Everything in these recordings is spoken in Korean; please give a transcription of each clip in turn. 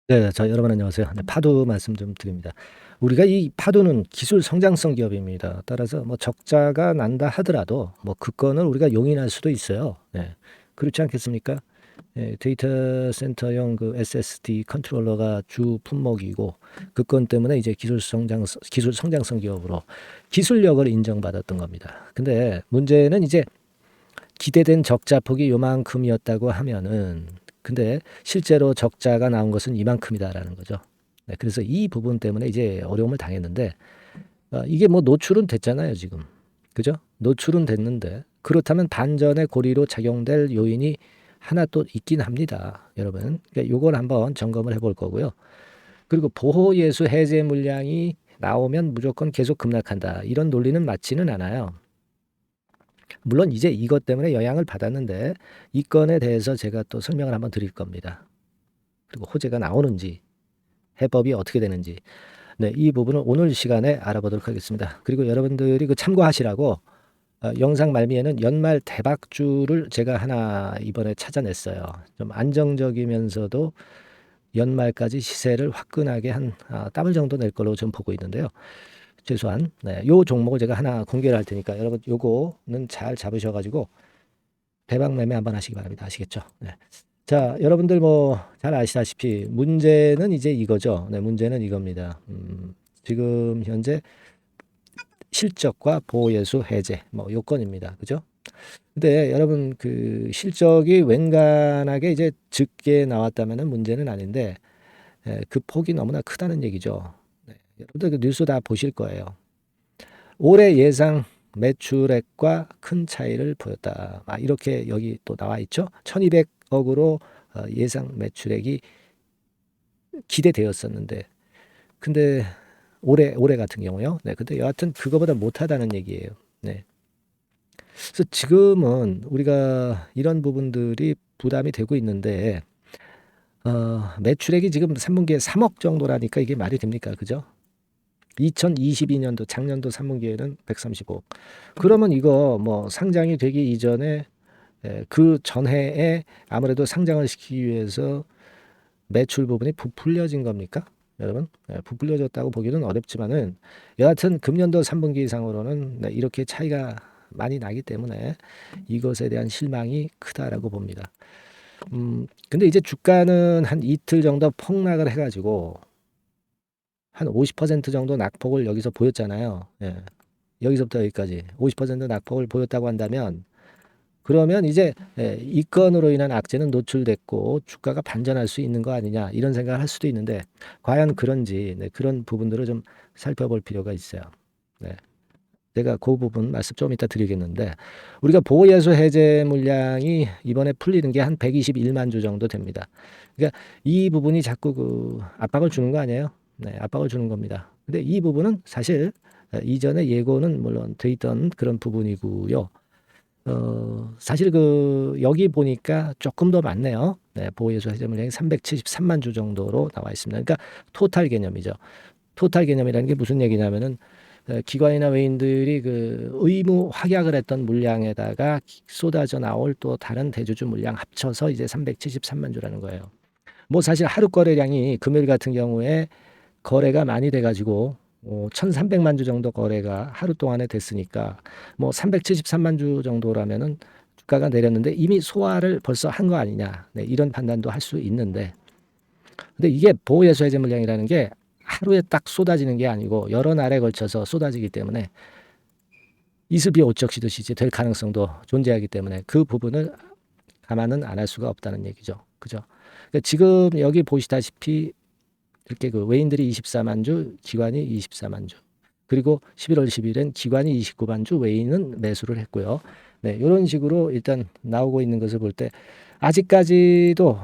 네. 여러분 안녕하세요. 네, 파도 말씀 좀 드립니다. 우리가 이 파도는 기술 성장성 기업입니다. 따라서 뭐 적자가 난다 하더라도 뭐 그 건을 우리가 용인할 수도 있어요. 네. 그렇지 않겠습니까? 예, 데이터 센터용 그 SSD 컨트롤러가 주 품목이고 그 건 때문에 이제 기술 성장성 기업으로 기술력을 인정받았던 겁니다. 근데 문제는 이제 기대된 적자 폭이 요만큼이었다고 하면은 근데 실제로 적자가 나온 것은 이만큼이다라는 거죠. 네, 그래서 이 부분 때문에 이제 어려움을 당했는데 이게 뭐 노출은 됐잖아요, 지금. 그죠? 노출은 됐는데 그렇다면 반전의 고리로 작용될 요인이 하나 또 있긴 합니다, 여러분. 그러니까 요걸 한번 점검을 해볼 거고요. 그리고 보호예수 해제 물량이 나오면 무조건 계속 급락한다. 이런 논리는 맞지는 않아요. 물론 이제 이것 때문에 영향을 받았는데 이 건에 대해서 제가 또 설명을 한번 드릴 겁니다. 그리고 호재가 나오는지 해법이 어떻게 되는지 네, 이 부분을 오늘 시간에 알아보도록 하겠습니다. 그리고 여러분들이 그 참고하시라고 영상 말미에는 연말 대박주를 제가 하나 이번에 찾아냈어요. 좀 안정적이면서도 연말까지 시세를 화끈하게 한 더블 정도 낼 걸로 좀 보고 있는데요. 최소한 네, 요 종목을 제가 하나 공개를 할 테니까 여러분 요거는 잘 잡으셔가지고 대박 매매 한번 하시기 바랍니다. 아시겠죠? 네. 자, 여러분들 뭐 잘 아시다시피 문제는 이제 이거죠. 네, 문제는 이겁니다. 지금 현재 실적과 보호예수 해제 뭐 요건입니다. 그죠? 근데 여러분 그 실적이 웬간하게 이제 적게 나왔다면은 문제는 아닌데 그 폭이 너무나 크다는 얘기죠. 네, 여러분들 그 뉴스 다 보실 거예요. 올해 예상 매출액과 큰 차이를 보였다. 이렇게 여기 또 나와 있죠. 1200억으로 예상 매출액이 기대되었었는데 근데 올해 같은 경우요. 네. 근데 여하튼 그거보다 못하다는 얘기예요. 네. 그래서 지금은 우리가 이런 부분들이 부담이 되고 있는데 매출액이 지금 3분기에 3억 정도라니까 이게 말이 됩니까? 그죠? 2022년도 작년도 3분기에는 135억. 그러면 이거 뭐 상장이 되기 이전에 그 전해에 아무래도 상장을 시키기 위해서 매출 부분이 부풀려진 겁니까? 여러분, 부풀려졌다고 보기는 어렵지만은 여하튼 금년도 3분기 이상으로는 네, 이렇게 차이가 많이 나기 때문에 이것에 대한 실망이 크다라고 봅니다. 근데 이제 주가는 한 이틀 정도 폭락을 해가지고 한 50% 정도 낙폭을 여기서 보였잖아요. 예. 여기서부터 여기까지 50% 낙폭을 보였다고 한다면 그러면 이제 이 건으로 인한 악재는 노출됐고 주가가 반전할 수 있는 거 아니냐 이런 생각을 할 수도 있는데 과연 그런지 네, 그런 부분들을 좀 살펴볼 필요가 있어요. 네. 제가 그 부분 말씀 좀 이따 드리겠는데 우리가 보호예수 해제 물량이 이번에 풀리는 게 한 121만 주 정도 됩니다. 그러니까 이 부분이 자꾸 그 압박을 주는 거 아니에요? 네, 압박을 주는 겁니다. 근데 이 부분은 사실 이전에 예고는 물론 돼 있던 그런 부분이고요. 사실 그 여기 보니까 조금 더 많네요. 네, 보호예수 해제 물량이 373만 주 정도로 나와 있습니다. 그러니까 토탈 개념이죠. 토탈 개념이라는 게 무슨 얘기냐면은 기관이나 외인들이 그 의무 확약을 했던 물량에다가 쏟아져 나올 또 다른 대주주 물량 합쳐서 이제 373만 주라는 거예요. 뭐 사실 하루 거래량이 금요일 같은 경우에 거래가 많이 돼가지고 1,300만 주 정도 거래가 하루 동안에 됐으니까 뭐 373만 주 정도라면은 주가가 내렸는데 이미 소화를 벌써 한 거 아니냐. 네, 이런 판단도 할 수 있는데 근데 이게 보호예수 해제 물량이라는 게 하루에 딱 쏟아지는 게 아니고 여러 날에 걸쳐서 쏟아지기 때문에 이습이 오적시듯이 이제 될 가능성도 존재하기 때문에 그 부분을 감안은 안 할 수가 없다는 얘기죠. 그죠? 그러니까 지금 여기 보시다시피 이렇게 그 외인들이 24만 주, 기관이 24만 주. 그리고 11월 10일엔 기관이 29만 주, 외인은 매수를 했고요. 네, 이런 식으로 일단 나오고 있는 것을 볼 때 아직까지도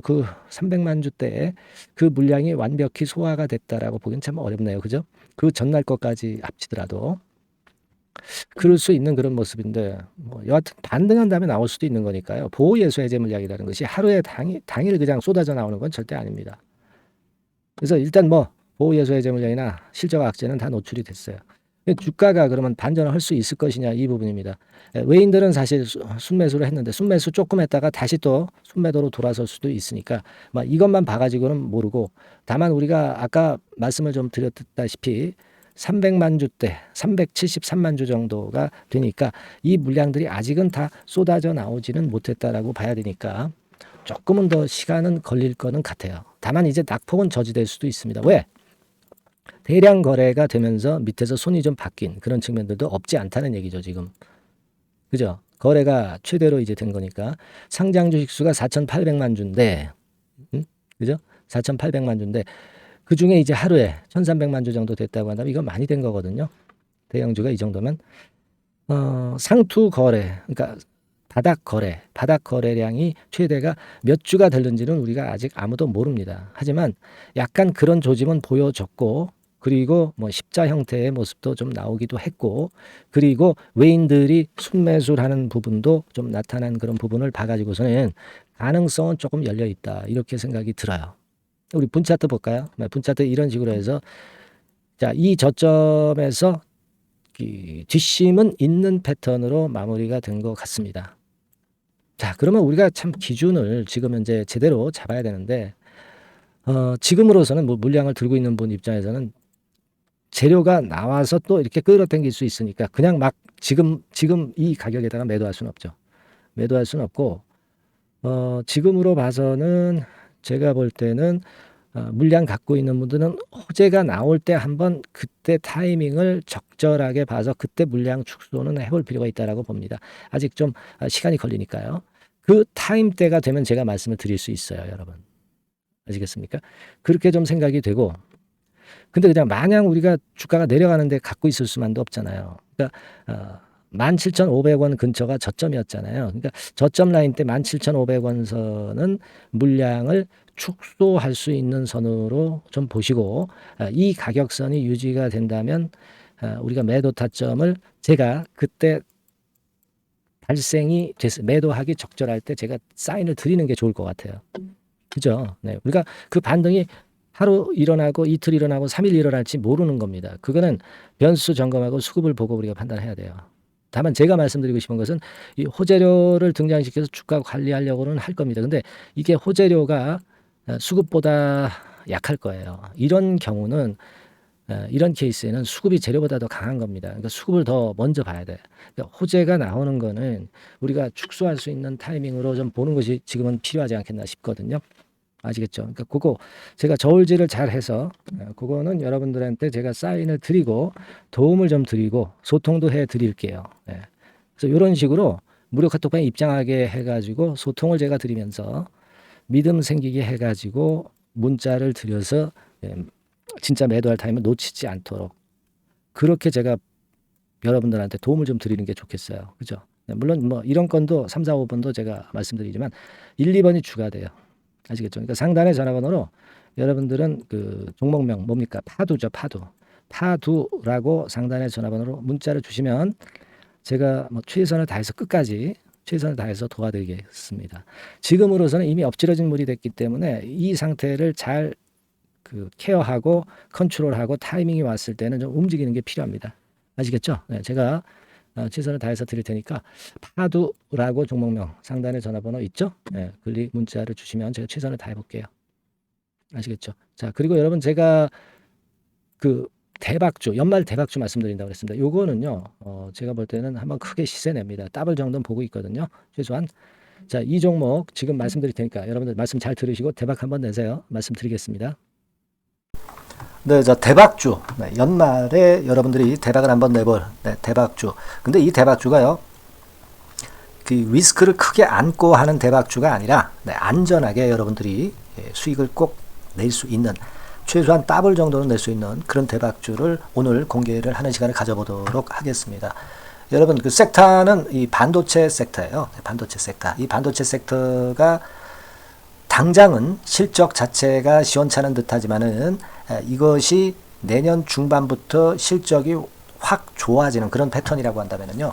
그 300만 주대에 그 물량이 완벽히 소화가 됐다라고 보기는 참 어렵네요. 그죠? 그 전날 것까지 합치더라도 그럴 수 있는 그런 모습인데 뭐 여하튼 반등한 다음에 나올 수도 있는 거니까요. 보호예수 해제 물량이라는 것이 하루에 당일 그냥 쏟아져 나오는 건 절대 아닙니다. 그래서 일단 뭐 보호예수 해제 물량이나 실적 악재는 다 노출이 됐어요. 주가가 그러면 반전을 할 수 있을 것이냐 이 부분입니다. 외인들은 사실 순매수를 했는데 순매수 조금 했다가 다시 또 순매도로 돌아설 수도 있으니까 막 이것만 봐가지고는 모르고 다만 우리가 아까 말씀을 좀 드렸다시피 300만 주대 373만 주 정도가 되니까 이 물량들이 아직은 다 쏟아져 나오지는 못했다라고 봐야 되니까 조금은 더 시간은 걸릴 거는 같아요. 다만 이제 낙폭은 저지될 수도 있습니다. 왜? 대량 거래가 되면서 밑에서 손이 좀 바뀐 그런 측면들도 없지 않다는 얘기죠, 지금. 그죠? 거래가 최대로 이제 된 거니까. 상장 주식 수가 4,800만 주인데, 그죠? 4,800만 주인데, 그 중에 이제 하루에 1,300만 주 정도 됐다고 한다면 이건 많이 된 거거든요. 대형주가 이 정도면. 상투 거래, 그러니까 바닥 거래량이 최대가 몇 주가 될는지는 우리가 아직 아무도 모릅니다. 하지만 약간 그런 조짐은 보여졌고, 그리고 뭐 십자 형태의 모습도 좀 나오기도 했고, 그리고 외인들이 순매수를 하는 부분도 좀 나타난 그런 부분을 봐가지고서는 가능성은 조금 열려 있다 이렇게 생각이 들어요. 우리 분차트 볼까요? 분차트 이런 식으로 해서 자, 이 저점에서 뒷심은 있는 패턴으로 마무리가 된 것 같습니다. 자, 그러면 우리가 참 기준을 지금 현재 제대로 잡아야 되는데, 지금으로서는 뭐 물량을 들고 있는 분 입장에서는 재료가 나와서 또 이렇게 끌어당길 수 있으니까 그냥 막 지금 이 가격에다가 매도할 수는 없죠. 매도할 수는 없고, 지금으로 봐서는 제가 볼 때는 물량 갖고 있는 분들은 호재가 나올 때 한번 그때 타이밍을 적절하게 봐서 그때 물량 축소는 해볼 필요가 있다라고 봅니다. 아직 좀 시간이 걸리니까요. 그 타임대가 되면 제가 말씀을 드릴 수 있어요, 여러분. 아시겠습니까? 그렇게 좀 생각이 되고, 근데 그냥 마냥 우리가 주가가 내려가는데 갖고 있을 수만도 없잖아요. 그러니까 17,500원 근처가 저점이었잖아요. 그러니까 저점 라인 때 17,500원 선은 물량을 축소할 수 있는 선으로 좀 보시고 이 가격선이 유지가 된다면 우리가 매도 타점을 제가 그때 발생이 돼서 매도하기 적절할 때 제가 사인을 드리는 게 좋을 것 같아요. 그죠? 네. 우리가 그 반등이 하루 일어나고 이틀 일어나고 3일 일어날지 모르는 겁니다. 그거는 변수 점검하고 수급을 보고 우리가 판단해야 돼요. 다만 제가 말씀드리고 싶은 것은 이 호재료를 등장시켜서 주가 관리하려고는 할 겁니다. 근데 이게 호재료가 수급보다 약할 거예요. 이런 경우는 이런 케이스에는 수급이 재료보다 더 강한 겁니다. 그러니까 수급을 더 먼저 봐야 돼. 그러니까 호재가 나오는 거는 우리가 축소할 수 있는 타이밍으로 좀 보는 것이 지금은 필요하지 않겠나 싶거든요. 아시겠죠? 그러니까 그거 제가 저울질을 잘 해서 그거는 여러분들한테 제가 사인을 드리고 도움을 좀 드리고 소통도 해 드릴게요. 예. 그래서 이런 식으로 무료 카톡방에 입장하게 해가지고 소통을 제가 드리면서 믿음 생기게 해가지고 문자를 드려서 진짜 매도할 타임을 놓치지 않도록 그렇게 제가 여러분들한테 도움을 좀 드리는 게 좋겠어요. 그죠? 물론 뭐 이런 건도 3, 4, 5번도 제가 말씀드리지만 1, 2번이 추가돼요. 아시겠죠? 그러니까 상단의 전화번호로 여러분들은 그 종목명 뭡니까? 파두죠, 파두. 파두라고 상단의 전화번호로 문자를 주시면 제가 뭐 최선을 다해서 끝까지 최선을 다해서 도와드리겠습니다. 지금으로서는 이미 엎질러진 물이 됐기 때문에 이 상태를 잘 그 케어하고 컨트롤하고 타이밍이 왔을 때는 좀 움직이는 게 필요합니다. 아시겠죠? 네, 제가 최선을 다해서 드릴 테니까 파두라고 종목명 상단에 전화번호 있죠? 네, 클릭 문자를 주시면 제가 최선을 다해 볼게요. 아시겠죠? 자, 그리고 여러분 제가 그 대박주 연말 대박주 말씀드린다고 그랬습니다. 요거는요 제가 볼 때는 한번 크게 시세 냅니다. 더블 정도는 보고 있거든요. 최소한 자, 이 종목 지금 말씀드릴 테니까 여러분들 말씀 잘 들으시고 대박 한번 내세요. 말씀드리겠습니다. 네, 자 대박주 연말에 여러분들이 대박을 한번 내볼 대박주. 근데 이 대박주가요 그 리스크를 크게 안고 하는 대박주가 아니라 안전하게 여러분들이 수익을 꼭 낼 수 있는 최소한 더블 정도는 낼 수 있는 그런 대박주를 오늘 공개를 하는 시간을 가져보도록 하겠습니다. 여러분 그 섹터는 이 반도체 섹터예요. 반도체 섹터. 이 반도체 섹터가 당장은 실적 자체가 시원찮은 듯하지만은 이것이 내년 중반부터 실적이 확 좋아지는 그런 패턴이라고 한다면요.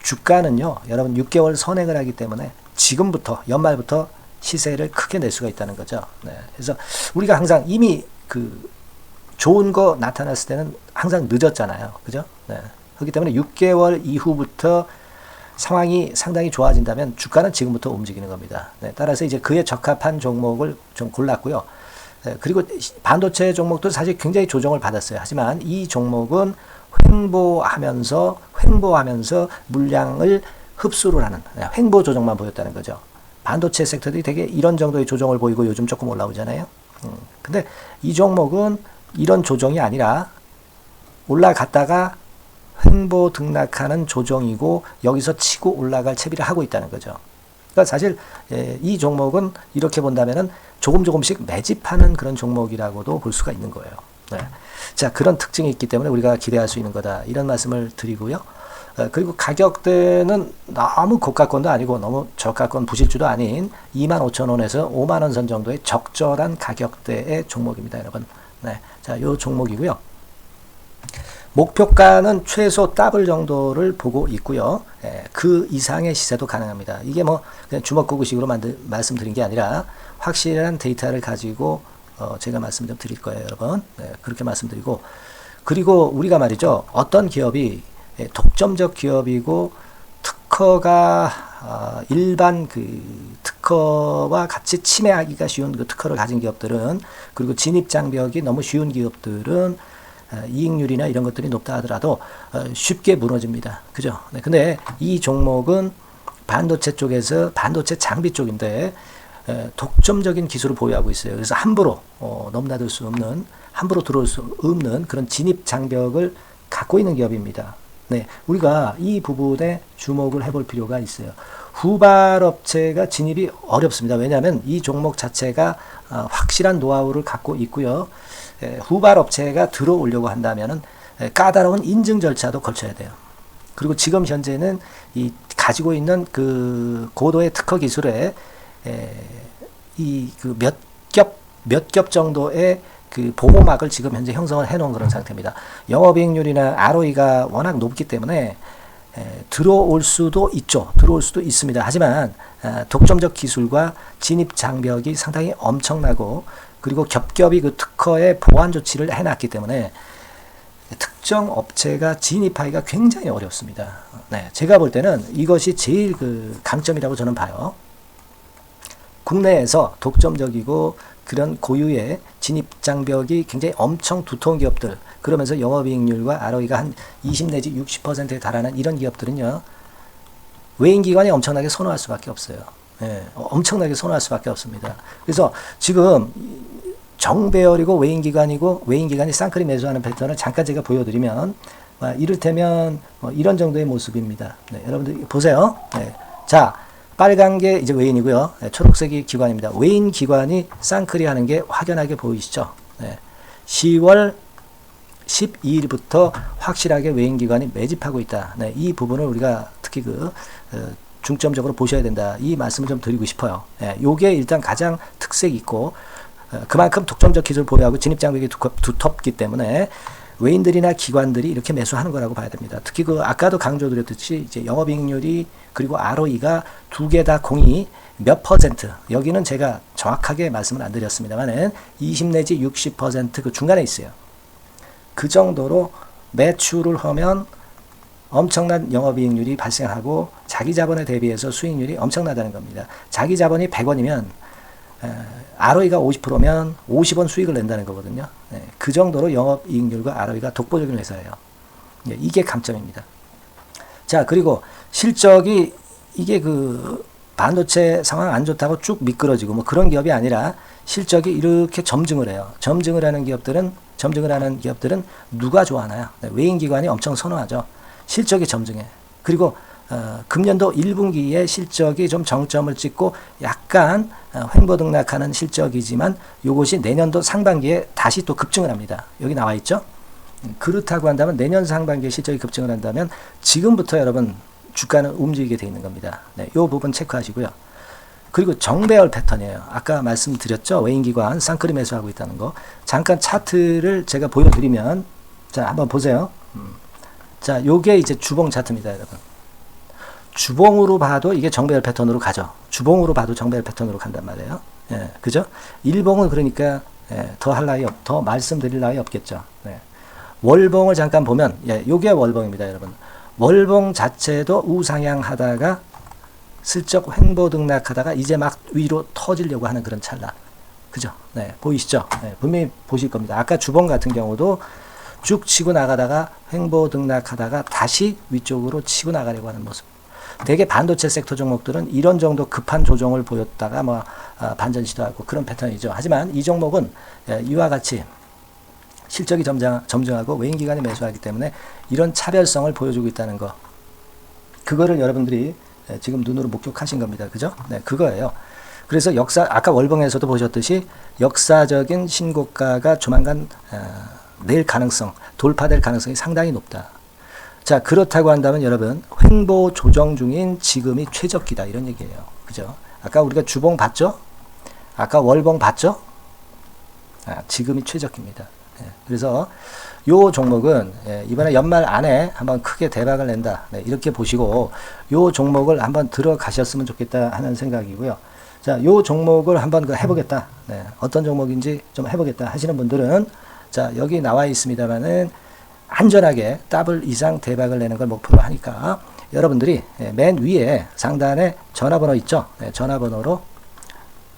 주가는요. 여러분 6개월 선행을 하기 때문에 지금부터 연말부터 시세를 크게 낼 수가 있다는 거죠. 네. 그래서 우리가 항상 이미 그 좋은 거 나타났을 때는 항상 늦었잖아요. 그죠? 네. 그렇기 때문에 6개월 이후부터 상황이 상당히 좋아진다면 주가는 지금부터 움직이는 겁니다. 네. 따라서 이제 그에 적합한 종목을 좀 골랐고요. 네. 그리고 반도체 종목도 사실 굉장히 조정을 받았어요. 하지만 이 종목은 횡보하면서 물량을 흡수를 하는 횡보 조정만 보였다는 거죠. 반도체 섹터들이 되게 이런 정도의 조정을 보이고 요즘 조금 올라오잖아요. 근데 이 종목은 이런 조정이 아니라 올라갔다가 횡보 등락하는 조정이고 여기서 치고 올라갈 채비를 하고 있다는 거죠. 그러니까 사실 이 종목은 이렇게 본다면은 조금씩 매집하는 그런 종목이라고도 볼 수가 있는 거예요. 네. 자, 그런 특징이 있기 때문에 우리가 기대할 수 있는 거다. 이런 말씀을 드리고요. 그리고 가격대는 너무 고가권도 아니고 너무 저가권 부실주도 아닌 25,000원에서 50,000원 선 정도의 적절한 가격대의 종목입니다, 여러분. 네. 자, 요 종목이고요. 목표가는 최소 더블 정도를 보고 있고요. 그 이상의 시세도 가능합니다. 이게 뭐 그냥 주먹구구식으로 말씀드린 게 아니라 확실한 데이터를 가지고 제가 말씀 좀 드릴 거예요, 여러분. 네, 그렇게 말씀드리고, 그리고 우리가 말이죠, 어떤 기업이 독점적 기업이고 특허가 일반 그 특허와 같이 침해하기가 쉬운 그 특허를 가진 기업들은, 그리고 진입 장벽이 너무 쉬운 기업들은 이익률이나 이런 것들이 높다 하더라도 쉽게 무너집니다. 그죠? 네, 근데 이 종목은 반도체 쪽에서 반도체 장비 쪽인데 독점적인 기술을 보유하고 있어요. 그래서 함부로 넘나들 수 없는, 함부로 들어올 수 없는 그런 진입 장벽을 갖고 있는 기업입니다. 네, 우리가 이 부분에 주목을 해볼 필요가 있어요. 후발업체가 진입이 어렵습니다. 왜냐하면 이 종목 자체가 확실한 노하우를 갖고 있고요. 후발업체가 들어오려고 한다면은 까다로운 인증 절차도 거쳐야 돼요. 그리고 지금 현재는 이 가지고 있는 그 고도의 특허 기술에 이 그 몇 겹 정도의 그 보호막을 지금 현재 형성을 해놓은 그런 상태입니다. 영업이익률이나 ROE가 워낙 높기 때문에 들어올 수도 있죠. 들어올 수도 있습니다. 하지만 독점적 기술과 진입 장벽이 상당히 엄청나고, 그리고 겹겹이 그 특허의 보완 조치를 해놨기 때문에 특정 업체가 진입하기가 굉장히 어렵습니다. 네, 제가 볼 때는 이것이 제일 그 강점이라고 저는 봐요. 국내에서 독점적이고 그런 고유의 진입 장벽이 굉장히 엄청 두터운 기업들, 그러면서 영업이익률과 ROE가 한 20 내지 60%에 달하는 이런 기업들은요, 외인기관이 엄청나게 선호할 수밖에 없어요. 예, 엄청나게 선호할 수밖에 없습니다. 그래서 지금 정배열이고 외인기관이 쌍끌이 매수하는 패턴을 잠깐 제가 보여드리면, 이를테면 이런 정도의 모습입니다. 네, 여러분들 보세요. 네, 자, 빨간 게 이제 외인이고요. 네, 초록색이 기관입니다. 외인 기관이 쌍끌이 하는 게 확연하게 보이시죠? 네, 10월 12일부터 확실하게 외인 기관이 매집하고 있다. 네, 이 부분을 우리가 특히 중점적으로 보셔야 된다. 이 말씀을 좀 드리고 싶어요. 네, 요게 일단 가장 특색이 있고, 그만큼 독점적 기술을 보유하고 진입 장벽이 두텁기 때문에 외인들이나 기관들이 이렇게 매수하는 거라고 봐야 됩니다. 특히 아까도 강조드렸듯이 이제 영업이익률이 그리고 ROE가 두 개 다 공이 몇 퍼센트, 여기는 제가 정확하게 말씀을 안 드렸습니다만은 20 내지 60% 그 중간에 있어요. 그 정도로 매출을 하면 엄청난 영업이익률이 발생하고 자기 자본에 대비해서 수익률이 엄청나다는 겁니다. 자기 자본이 100원이면 ROE가 50%면 50원 수익을 낸다는 거거든요. 네, 그 정도로 영업이익률과 ROE가 독보적인 회사예요. 네, 이게 강점입니다. 자, 그리고 실적이 이게 그 반도체 상황 안 좋다고 쭉 미끄러지고 뭐 그런 기업이 아니라 실적이 이렇게 점증을 해요. 점증을 하는 기업들은 누가 좋아하나요? 네, 외인기관이 엄청 선호하죠. 실적이 점증해. 그리고 금년도 1분기에 실적이 좀 정점을 찍고 약간 횡보 등락하는 실적이지만 이것이 내년도 상반기에 다시 또 급증을 합니다. 여기 나와 있죠? 그렇다고 한다면 내년 상반기에 실적이 급증을 한다면 지금부터 여러분 주가는 움직이게 되어 있는 겁니다. 네, 이 부분 체크하시고요. 그리고 정배열 패턴이에요. 아까 말씀드렸죠? 외인기관 쌍끌이 매수하고 있다는 거. 잠깐 차트를 제가 보여드리면, 자, 한번 보세요. 자, 요게 이제 주봉 차트입니다, 여러분. 주봉으로 봐도 이게 정배열 패턴으로 가죠. 주봉으로 봐도 정배열 패턴으로 간단 말이에요. 예, 그죠? 일봉은 그러니까 더 할 나위 더 말씀드릴 나위 없겠죠. 네. 월봉을 잠깐 보면, 요게 월봉입니다, 여러분. 월봉 자체도 우상향하다가 슬쩍 횡보등락하다가 이제 막 위로 터지려고 하는 그런 찰나. 그죠? 네, 보이시죠? 네, 분명히 보실 겁니다. 아까 주봉 같은 경우도 쭉 치고 나가다가 횡보등락하다가 다시 위쪽으로 치고 나가려고 하는 모습. 대개 반도체 섹터 종목들은 이런 정도 급한 조정을 보였다가 뭐 반전 시도하고 그런 패턴이죠. 하지만 이 종목은 이와 같이 실적이 점증하고 외인기관이 매수하기 때문에 이런 차별성을 보여주고 있다는 거. 그거를 여러분들이 지금 눈으로 목격하신 겁니다. 그죠? 네, 그거예요. 그래서 아까 월봉에서도 보셨듯이 역사적인 신고가가 조만간 낼 가능성, 돌파될 가능성이 상당히 높다. 자, 그렇다고 한다면 여러분, 횡보 조정 중인 지금이 최적기다. 이런 얘기예요. 그죠? 아까 우리가 주봉 봤죠? 아까 월봉 봤죠? 지금이 최적기입니다. 그래서 요 종목은 이번에 연말 안에 한번 크게 대박을 낸다. 이렇게 보시고 요 종목을 한번 들어가셨으면 좋겠다 하는 생각이고요. 자, 요 종목을 한번 해보겠다. 어떤 종목인지 좀 해보겠다 하시는 분들은 자, 여기 나와 있습니다만은 안전하게 더블 이상 대박을 내는 걸 목표로 하니까 여러분들이 맨 위에 상단에 전화번호 있죠? 전화번호로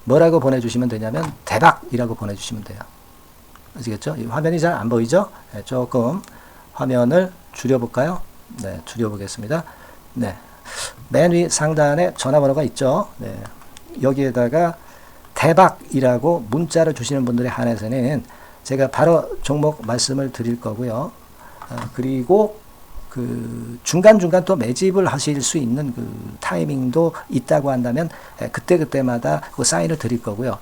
뭐라고 보내주시면 되냐면 대박이라고 보내주시면 돼요. 아시겠죠? 이 화면이 잘 안 보이죠? 조금 화면을 줄여볼까요? 네, 줄여보겠습니다. 네, 맨 위 상단에 전화번호가 있죠? 네, 여기에다가 대박이라고 문자를 주시는 분들에 한해서는 제가 바로 종목 말씀을 드릴 거고요. 그리고 그 중간중간 또 매집을 하실 수 있는 그 타이밍도 있다고 한다면 그때마다 그 사인을 드릴 거고요.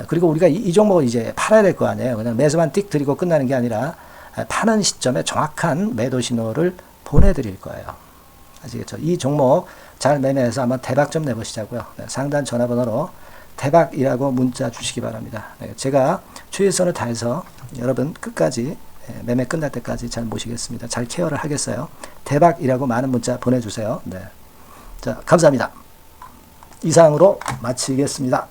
그리고 우리가 이 종목을 이제 팔아야 될 거 아니에요. 그냥 매수만 띡 드리고 끝나는 게 아니라 파는 시점에 정확한 매도 신호를 보내드릴 거예요. 아시겠죠? 이 종목 잘 매매해서 한번 대박 좀 내보시자고요. 상단 전화번호로 대박이라고 문자 주시기 바랍니다. 제가 최선을 다해서 여러분 끝까지 매매 끝날 때까지 잘 모시겠습니다. 잘 케어를 하겠어요. 대박이라고 많은 문자 보내주세요. 네. 자, 감사합니다. 이상으로 마치겠습니다.